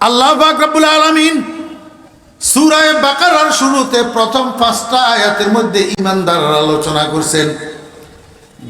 আল্লাহ পাক রব্বুল আলামিন সূরা বাকারার শুরুতে প্রথম 5টা আয়াতের মধ্যে ঈমানদারের আলোচনা করছেন।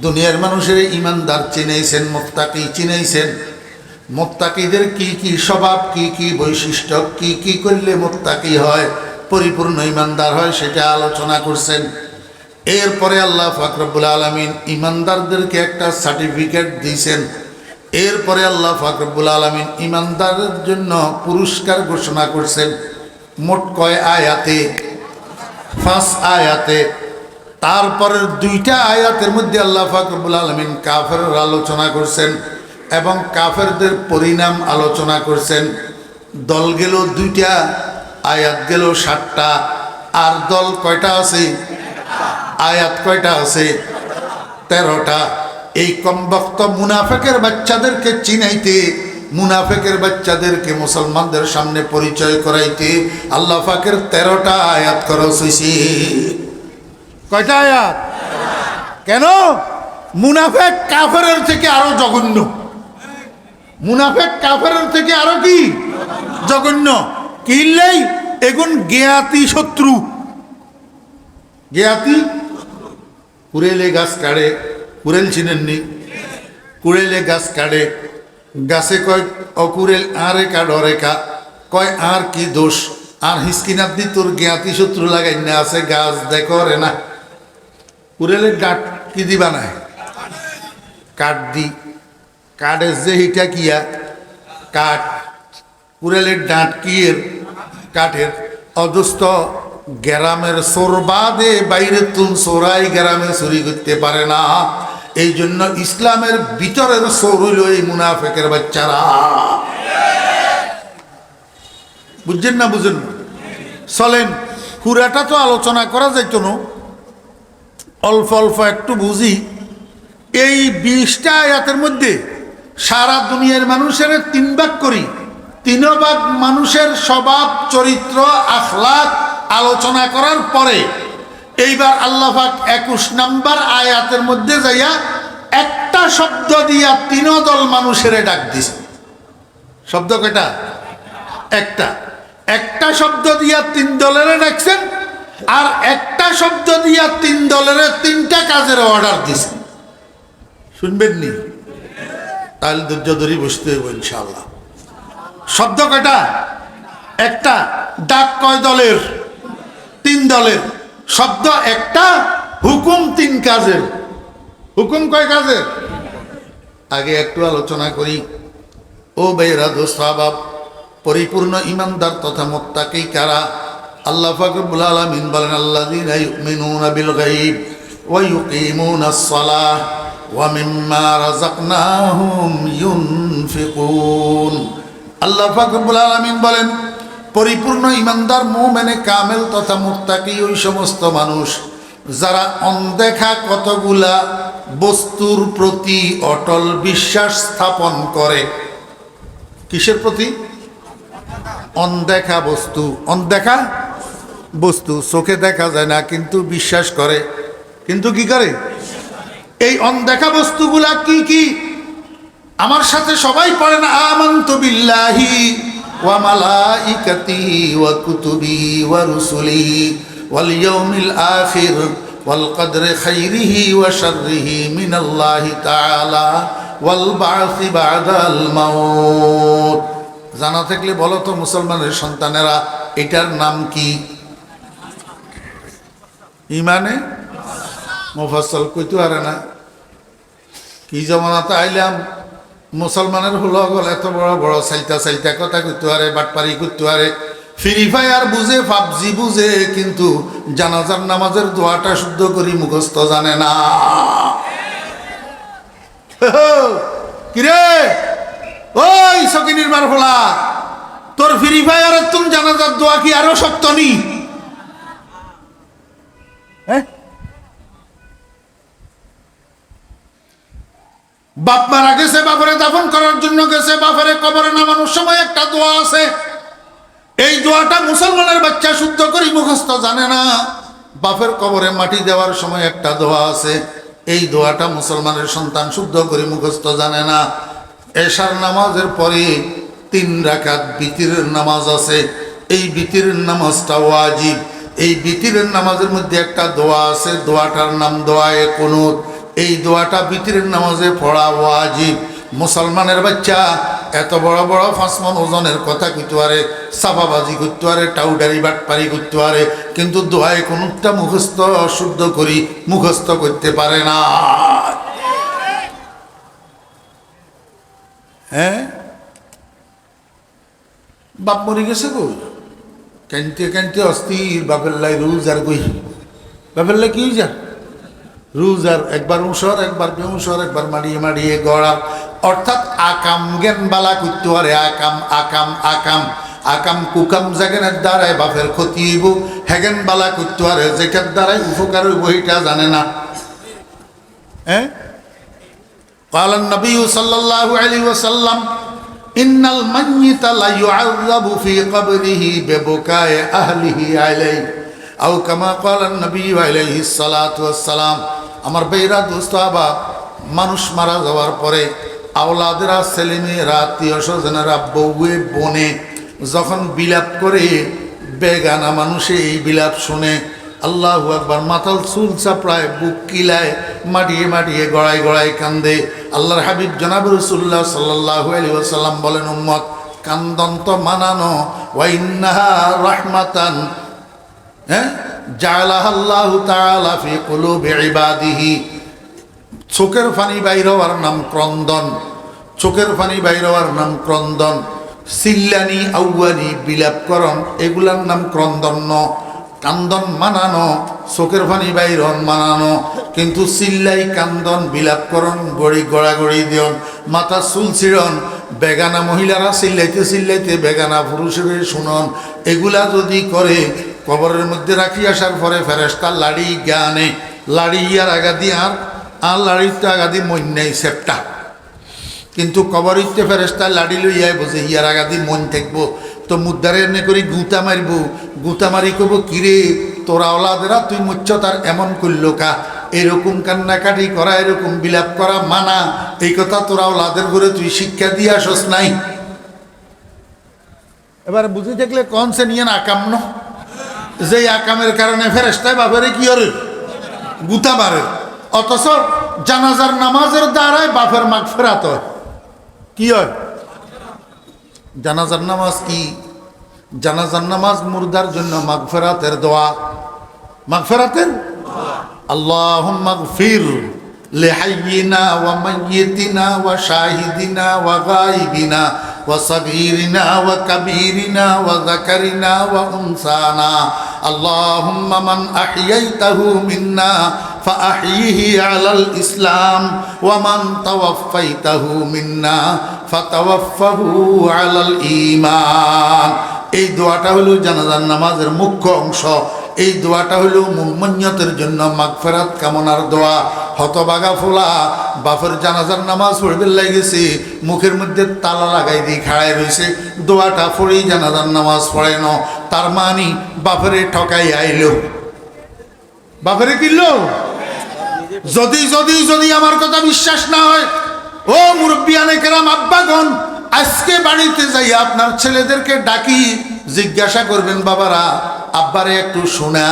দুনিয়ার মানুষের ঈমানদার চিনাইছেন, মুত্তাকি চিনাইছেন। মুত্তাকিদের কি কি স্বভাব, কি কি বৈশিষ্ট্য, কি কি করলে মুত্তাকি হয়, পরিপূর্ণ ঈমানদার হয়, সেটা আলোচনা করছেন। এরপরে আল্লাহ পাক রব্বুল আলামিন ঈমানদারদেরকে একটা সার্টিফিকেট দিয়েছেন। এরপরে আল্লাহ পাক রব্বুল আলামিন ঈমানদারদের জন্য পুরস্কার ঘোষণা করছেন। মোট কয় আয়াতে? 5 আয়াতে। তারপরের 2টা আয়াতের মধ্যে আল্লাহ পাক রব্বুল আলামিন কাফেরের আলোচনা করছেন এবং কাফেরদের পরিণাম আলোচনা করছেন। দল গেল 2টা, আয়াত গেল 7টা। আর দল কয়টা আছে? আয়াত কয়টা আছে? 13টা। এই কমবক্ত মুনাফিকের বাচ্চাদেরকে চিনাইতে, মুনাফিকের বাচ্চাদেরকে মুসলমানদের সামনে পরিচয় করাইতে আল্লাহ পাকের 13টা আয়াত খরচ হইছে। কয়টা আয়াত? কেন? মুনাফিক কাফেরের থেকে আরো জঘন্য। মুনাফিক কাফেরের থেকে আরো কি জঘন্য? কিল্লাই এগুন জ্ঞাতি শত্রু। জ্ঞাতি কুড়েলে গাছ কাটে, কুড়েল চিনেননি? কুড়েলে গাছ কাটে, গাছে কয় অকুরেল আরে কা ডরে কা, কয় আর কি দোষ, আর হিসকিনার দি তোর জ্ঞাতি শত্রু লাগাই না আছে, গাছ দেখো রে না। কুড়েলের ডাঁট কি দি বানায়? কাঠ দি। কাঠের যে হিটা কিয়া কাঠ, কুড়েলের ডাঁট কি এর? কাঠের। অদস্ত গ্রামের সোরবাদে বাইরে তুন সোরাই গ্রামে চুরি করতে পারে না। এই জন্য ইসলামের ভিতরের সোর হইল এই মুনাফিকের বাচ্চারা। বুঝছেন না? বুঝেন? চলেন, পুরাটা তো আলোচনা করা যাইত না, অল্প অল্প একটু বুঝি। এই 20টা আয়াতের মধ্যে সারা দুনিয়ার মানুষের 3 ভাগ করি। 3 ভাগ মানুষের স্বভাব, চরিত্র, আখলাক আলোচনা করার পরে এইবার আল্লাহ পাক 21 নম্বর আয়াতের মধ্যে যাইয়া একটা শব্দ দিয়া 3 দল মানুষের ডাক দিছে। শব্দ কয়টা? একটা। একটা শব্দ দিয়া 3 দলের ডাকছেন, আর একটা শব্দ দিয়া 3 দলের 3টা কাজের অর্ডার দিছে। শুনবেন নি? তাহলে ধৈর্য ধরে বসতে হইব ইনশাআল্লাহ। শব্দ কয়টা? একটা। ডাক কয় দলের? 3 দলের। শব্দ একটা, হুকুম 3 কাজের। হুকুম কয় কাজের? আগে একটু আলোচনা করি। ও ভাইরা, দোস্ত আহবাব, পরিপূর্ণ ঈমানদার তথা মুত্তাকি কারা? আল্লাহ পাক রব্বুল আলামিন বলেন, আল্লাযীনা ইউমিনুনা বিল গায়ব ওয়া ইউকিমুনাস সালাহ ওয়া মিম্মা রাযাকনাহুম ইউনফিকুন। আল্লাহ পাক রব্বুল আলামিন বলেন, পরিপূর্ণ ঈমানদার মুমিনে কামেল তথা মুত্তাকি ওই সমস্ত মানুষ যারা অনদেখা কতগুলা বস্তুর প্রতি অটল বিশ্বাস স্থাপন করে। কিসের প্রতি? অনদেখা বস্তু। অনদেখা বস্তু চোখে দেখা যায় না, কিন্তু বিশ্বাস করে। কিন্তু কি করে? এই অনদেখা বস্তুগুলা কি কি? আমার সাথে সবাই পড়েন, আমানতু বিল্লাহি ওয়া মালাইকাতিহি ওয়া কুতুবিহি ওয়া রুসুলিহি ওয়াল ইয়াউমিল আখির ওয়াল কদরি খাইরিহি ওয়া শাররিহি মিনাল্লাহি তাআলা ওয়াল বা'সি বা'দাল মাউত। জানা থাকলে বলো তো মুসলমানের সন্তানেরা, এটার নাম কি? ইমানে মুফাসসাল কইতে পারে না। কি জমানাতে আইলাম, মুসলমানের হলো গল এত বড় বড় সাইতা সাইতা কথা কইতে পারে, বাটপারি করতে পারে, ফ্রি ফায়ার বুঝে, পাবজি বুঝে, কিন্তু জানাজার নামাজের দোয়াটা শুদ্ধ করি মুখস্থ জানে না। কিরে ওই সকিনির মার ফোলা, তোর ফ্রি ফায়ারের তুমি জানাজার দোয়া কি আরো শক্ত নি? বাপ মারা গেছে, বাপরে দাফন করার জন্য গেছে, বাপরে কবরে নামানোর সময় একটা দোয়া আছে। এই দোয়াটা মুসলমানের বাচ্চা শুদ্ধ করি মুখস্থ জানে না। বাপের কবরে মাটি দেওয়ার সময় একটা দোয়া আছে, এই দোয়াটা মুসলমানের সন্তান শুদ্ধ করে মুখস্থ জানে না। এশার নামাজের পরে 3 রাকাত বিতিরের নামাজ আছে। এই বিতিরের নামাজটা ওয়াজিব। এই বিতিরের নামাজের মধ্যে একটা দোয়া আছে, দোয়াটার নাম দোয়ায়ে কুনুত। এই দোয়াটা বিতিরের নামাজে পড়া ওয়াজিব। মুসলমানের বাচ্চা এত বড় বড় 5 মণ ওজনের কথা কইতে পারে, সাফাবাজি করতে পারে, টাউডারি বাটপারি করতে পারে, কিন্তু দোয়ায়ে কুনুতটা মুখস্থ শুদ্ধ করি মুখস্থ করতে পারে না। হ্যাঁ, বাপ মরে গেছে গো, কানতে কানতে অস্থির, বাপের লাই রুজ আর গই, বাপের লাই কি যা রুজ আর একবার উঁসর একবার বেউসর একবার মাড়িয়ে মাড়িয়ে গড়া, অর্থাৎ আকাম জ্ঞান বালা করতে পারে। আকাম আকাম আকাম আকাম কুকাম জাগেনের দ্বারায় বাপের ক্ষতি হইব, হ্যাগেন বালা করতে পারে যেটার দ্বারাই উপকার হইব এটা জানে না। হ্যাঁ, قال النبي صلى الله عليه وسلم إن الميت لا يعذب في قبره ببكاء أهله عليه أو كما قال النبي عليه الصلاة والسلام। আমার বেরা দোস্ত বাবা, মানুষ মারা যাওয়ার পরে আওলাদেরা, ছেলেমেয়েরা, আত্মীয় স্বজনেরা, বউয়ে বনে যখন বিলাপ করে, বেগানা মানুষে এই বিলাপ শুনে আল্লাহু আকবার, মাথাল চুল চাপড়ায়, বুক কিলায়, মাটিয়ে মাটিয়ে গড়ায় গড়ায় কান্দে। আল্লাহর হাবিব জনাব রাসূলুল্লাহ সাল্লাল্লাহু আলাইহি ওয়াসাল্লাম বলেন, উম্মত কান্দন তো মানানো, ওয়া ইন্নাহা রাহমাতান হ্যাঁ জাআলাহাল্লাহু তাআলা ফি কুলুবি ইবাদিহি। চোখের পানি বাইর হওয়ার নাম ক্রন্দন, চোখের পানি বাইর হওয়ার নাম ক্রন্দন। সিল্লানি আউয়ানি বিলাপকরণ এগুলার নাম ক্রন্দন ন। কান্দন মানানো, চোখের পানি বাইরন মানানো, কিন্তু চিল্লাই কান্দন বিলাপকরণ, গড়ি গড়াগড়ি দিয়ন, মাথা চুল ছিড়ন, বেগানা মহিলারা চিল্লাইতে চিল্লাইতে বেগানা পুরুষের শুনন, এগুলা যদি করে কবরের মধ্যে রাখি আসার পরে ফেরেশতা লাড়ি জ্ঞানে, লাড়ি ইয়ার আগাদি আর লাড়িতে আগাদি মন্যাই সেপটা, কিন্তু কবরিতে ফেরেশতা লাড়ি লইয়াই বসে ইয়ার আগাদি মন থাকবো। তো মুদ্দারে এমনি করি গুঁতা মারিব, গুঁতা মারি কব কিরে তোরা ওলাদেরা তুই মুচ্ছ তার এমন করল কা, এরকম কান্নাকাটি করা, এরকম বিলাপ করা মানা, এই কথা তোরা ওলাদের ঘরে তুই শিক্ষা দিয়ে আসস নাই। এবার বুঝে দেখলে কন সে নিয়ে আকাম ন, যে আকামের কারণে ফেরেশতায় বাপেরে কি করে গুঁতা মারে, অথচ জানাজার নামাজের দ্বারাই বাপের মাগফিরাত হয়। কি হয়? জানাজার নামাজ কি? জানাজার নামাজ মুর্দার জন্য মাগফিরাতের দোয়া, মাগফিরাতের আল্লাহুম্মা গফির লিহাইয়িনা ওয়া মাইয়িতিনা ওয়া শাহিদিনা ওয়া গায়িবিনা ওয়া সাগীরিনা ওয়া কাবীরিনা ওয়া যাকারিনা ওয়া উনসানা আল্লাহুম্মা মান আহইয়াইতাহু মিন্না ফাআহইহি আলাল ইসলাম ওয়া মান তাওয়াফাইতাহু মিন্না ফাতাওয়াফাহু আলাল ঈমান। এই দোয়াটা হলো জানাজার নামাজের মুখ্য অংশ। এই দোয়াটা হলো মুমিনদের জন্য মাগফিরাত কামনার দোয়া। হতবাগা ফোলা বাপের জানাজার নামাজ পড়বে লাগেছে, মুখের মধ্যে তালা লাগাই দিয়ে খাড়াই রয়েছে, দোয়াটা পড়েই জানাজার নামাজ পড়ে ন, তার মানে বাপেরে ঠকাই আইলো, বাপেরে কিনলো। যদি যদি যদি আমার কথা বিশ্বাস না হয়, ও মুরব্বিয়ানে কেরাম, আব্বাগণ, আজকে বাড়িতে যাই আপনার ছেলেদেরকে ডাকি জিজ্ঞাসা করবেন, বাবারা আব্বারে একটু শোনা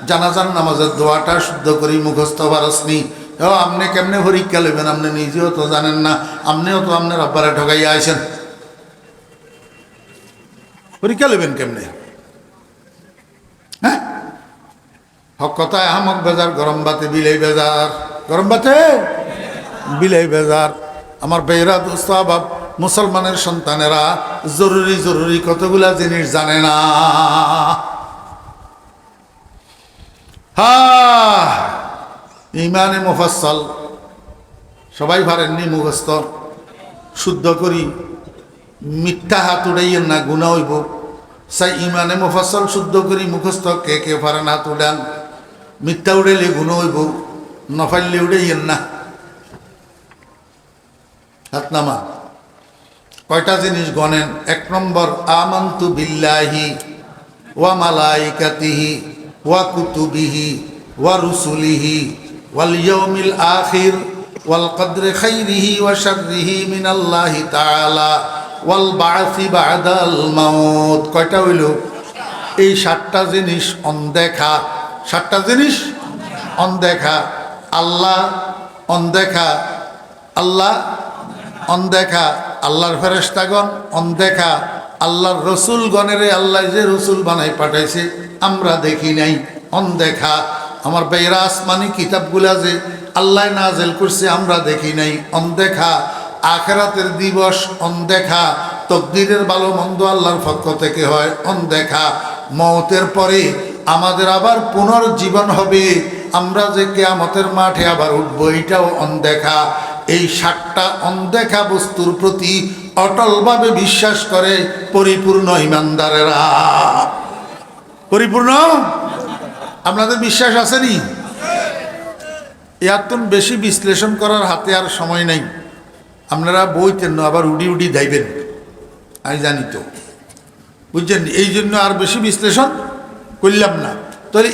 জানাজার নামাজের দোয়াটা শুদ্ধ করি মুখস্থ পারসনি। ও আপনি কেমনে পরীক্ষা নেবেন? আপনি নিজেও তো জানেন না, আপনিও তো আপনার আব্বারে ঠকাইয়া আইছেন, পরীক্ষা নেবেন কেমনে? হ্যাঁ, হক কথায় আহমক বেজার, গরম বাতে বিলাই বেজার, গরম বাতে বিলাই বেজার। আমার বেহরা দোস্ত বাপ, মুসলমানের সন্তানেরা জরুরি জরুরি কতগুলা জিনিস জানে না। ইমানে মুফাসসাল সবাই পারেননি মুখস্থ, শুদ্ধ করি মিথ্যা হাত উড়াইয়েন না, গুনাহ হইব। সাই ইমানে মুফাসসাল শুদ্ধ করি মুখস্থ কে কে পারেন হাত উড়ান, মিথ্যা উড়াইলে গুনাহ হইব, নফাইলে উড়াইয়েন না। হাত নামা। কয়টা জিনিস গণেন? 1 নম্বর, আমানতু বিল্লাহি ওয়া মালাইকাতিহি ওয়া কুতুবিহি ওয়া রুসুলিহি ওয়াল ইয়াউমিল আখির ওয়াল কদরি খাইরিহি ওয়া শাররিহি মিনাল্লাহি তাআলা ওয়াল বা'সি বা'দাল মাউত। কয়টা হইল? এই 7টা জিনিস অনদেখা। 7টা জিনিস অনদেখা। আল্লাহ অনদেখা, আল্লাহ অনদেখা, আল্লাহর ফেরেশতাগণ অনদেখা, আল্লাহর রসুলগণেরে আল্লাহ যে রসুল বানাই পাঠাইছে আমরা দেখি নাই, অনদেখা। আমার বেয়েরা আসমানি কিতাবগুলা যে আল্লাহ নাজেল করছে আমরা দেখি নাই, অনদেখা। আখিরাতের দিবস অনদেখা। তকদিরের ভালো মন্দ আল্লাহর পক্ষ থেকে হয়, অনদেখা। মওতের পরে আমাদের আবার পুনর্জীবন হবে, আমরা যে কিয়ামতের মাঠে আবার উঠবো, এটাও অনদেখা। এই 7টা অনদেখা বস্তুর প্রতি অটলভাবে বিশ্বাস করে পরিপূর্ণ ইমানদারেরা। পরিপূর্ণ আপনাদের বিশ্বাস আসেনি? এত বেশি বিশ্লেষণ করার হাতে আর সময় নাই। আপনারা বইতেন না, আবার উডি উডি যাইবেন, আমি জানি তো, বুঝছেন? এই জন্য আর বেশি বিশ্লেষণ করলাম না। তাহলে